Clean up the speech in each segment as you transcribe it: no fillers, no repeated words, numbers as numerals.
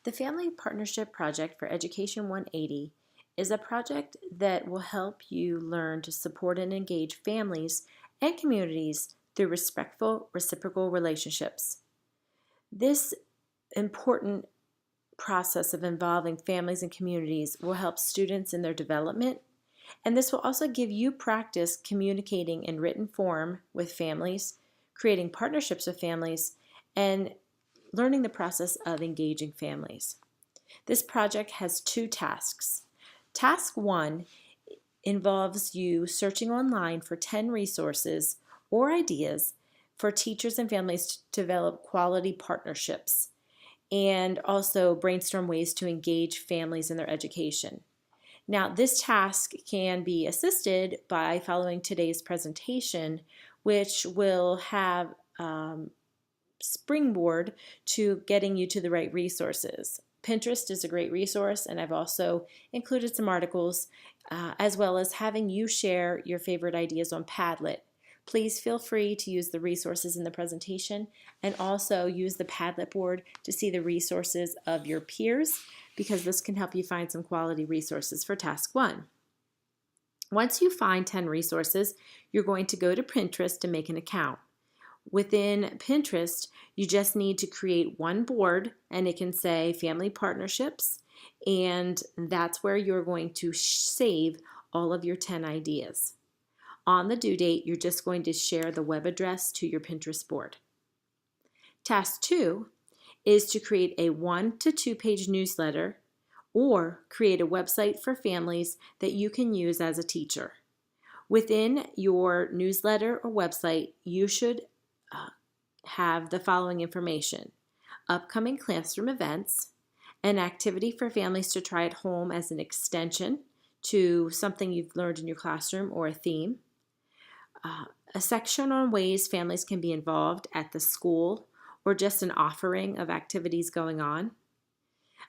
The Family Partnership Project for Education 180 is a project that will help you learn to support and engage families and communities through respectful, reciprocal relationships. This important process of involving families and communities will help students in their development, and this will also give you practice communicating in written form with families, creating partnerships with families, and learning the process of engaging families. This project has two tasks. Task 1 involves you searching online for 10 resources or ideas for teachers and families to develop quality partnerships and also brainstorm ways to engage families in their education. Now, this task can be assisted by following today's presentation, which will have springboard to getting you to the right resources. Pinterest is a great resource, and I've also included some articles as well as having you share your favorite ideas on Padlet. Please feel free to use the resources in the presentation and also use the Padlet board to see the resources of your peers, because this can help you find some quality resources for task 1. Once you find 10 resources, you're going to go to Pinterest to make an account. Within Pinterest, you just need to create one board, and it can say Family Partnerships, and that's where you're going to save all of your 10 ideas. On the due date, you're just going to share the web address to your Pinterest board. Task 2 is to create a 1 to 2 page newsletter or create a website for families that you can use as a teacher. Within your newsletter or website, you should have the following information: upcoming classroom events, an activity for families to try at home as an extension to something you've learned in your classroom or a theme, a section on ways families can be involved at the school or just an offering of activities going on,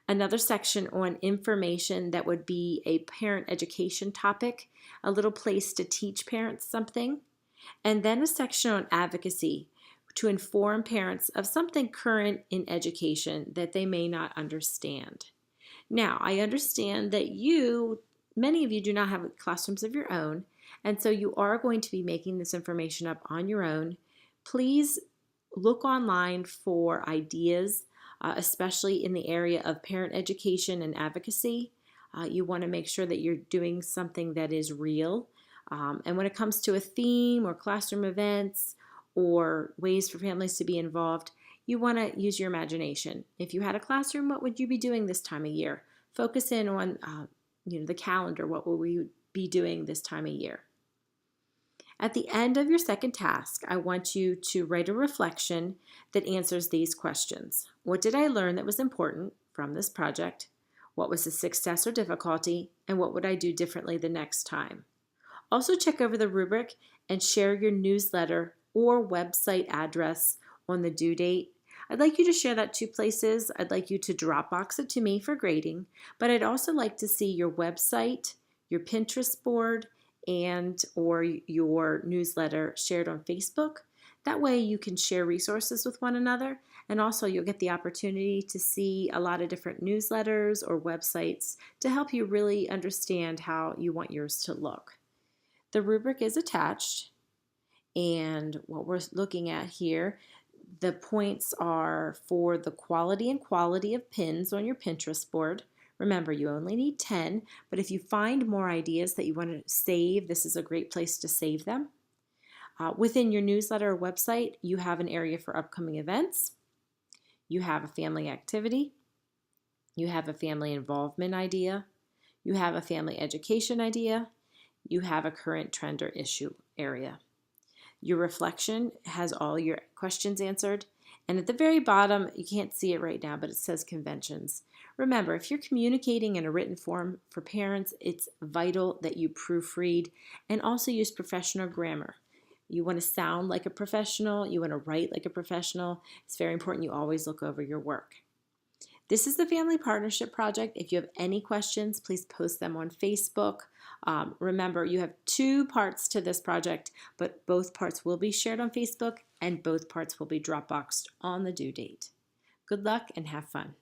another section on information that would be a parent education topic, a little place to teach parents something, and then a section on advocacy to inform parents of something current in education that they may not understand. Now, I understand that many of you do not have classrooms of your own, and so you are going to be making this information up on your own. Please look online for ideas, especially in the area of parent education and advocacy. You want to make sure that you're doing something that is real. And when it comes to a theme or classroom events or ways for families to be involved, you want to use your imagination. If you had a classroom, what would you be doing this time of year? Focus in on the calendar. What will we be doing this time of year? At the end of your second task, I want you to write a reflection that answers these questions. What did I learn that was important from this project? What was the success or difficulty? And what would I do differently the next time? Also check over the rubric and share your newsletter or website address on the due date. I'd like you to share that 2 places. I'd like you to Dropbox it to me for grading, but I'd also like to see your website, your Pinterest board, or your newsletter shared on Facebook. That way you can share resources with one another, and also you'll get the opportunity to see a lot of different newsletters or websites to help you really understand how you want yours to look. The rubric is attached, and what we're looking at here, the points are for the quality and quality of pins on your Pinterest board. Remember, you only need 10, but if you find more ideas that you want to save, this is a great place to save them. Within your newsletter or website, you have an area for upcoming events. You have a family activity. You have a family involvement idea. You have a family education idea. You have a current trend or issue area. Your reflection has all your questions answered. And at the very bottom, you can't see it right now, but it says conventions. Remember, if you're communicating in a written form for parents, it's vital that you proofread and also use professional grammar. You want to sound like a professional. You want to write like a professional. It's very important you always look over your work. This is the Family Partnership Project. If you have any questions, please post them on Facebook. Remember, you have 2 parts to this project, but both parts will be shared on Facebook and both parts will be Dropboxed on the due date. Good luck and have fun.